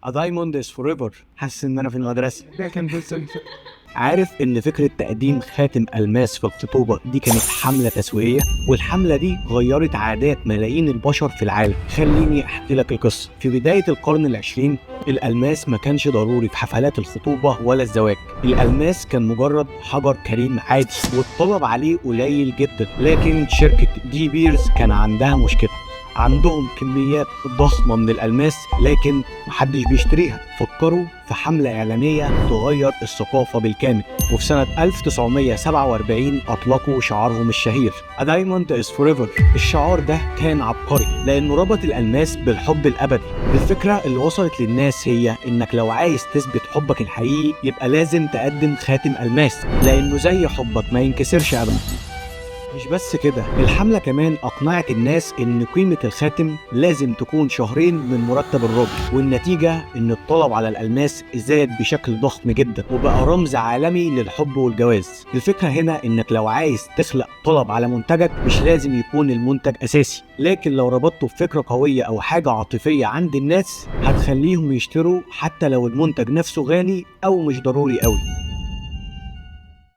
A diamond is forever. حاسس ان انا في المدرسة. عارف ان فكرة تقديم خاتم ألماس في الخطوبة دي كانت حملة تسويقية، والحملة دي غيرت عادات ملايين البشر في العالم. خليني احكي لك القصة. في بداية القرن العشرين الألماس ما كانش ضروري في حفلات الخطوبة ولا الزواج. الألماس كان مجرد حجر كريم عادي والطلب عليه قليل جدا، لكن شركة دي بيرز كان عندها مشكلة. عندهم كميات ضخمة من الألماس لكن محدش بيشتريها. فكروا في حملة إعلانية تغير الثقافة بالكامل، وفي سنة 1947 أطلقوا شعارهم الشهير A Diamond is Forever. الشعار ده كان عبقري لأنه ربط الألماس بالحب الأبدي. الفكرة اللي وصلت للناس هي إنك لو عايز تثبت حبك الحقيقي يبقى لازم تقدم خاتم ألماس، لأنه زي حبك ما ينكسرش أبدا. مش بس كده، الحملة كمان أقنعت الناس إن قيمة الخاتم لازم تكون شهرين من مرتب الراجل، والنتيجة إن الطلب على الألماس زاد بشكل ضخم جدا وبقى رمز عالمي للحب والجواز. الفكرة هنا إنك لو عايز تخلق طلب على منتجك مش لازم يكون المنتج أساسي، لكن لو ربطته بفكرة قوية أو حاجة عاطفية عند الناس هتخليهم يشتروا حتى لو المنتج نفسه غالي أو مش ضروري قوي.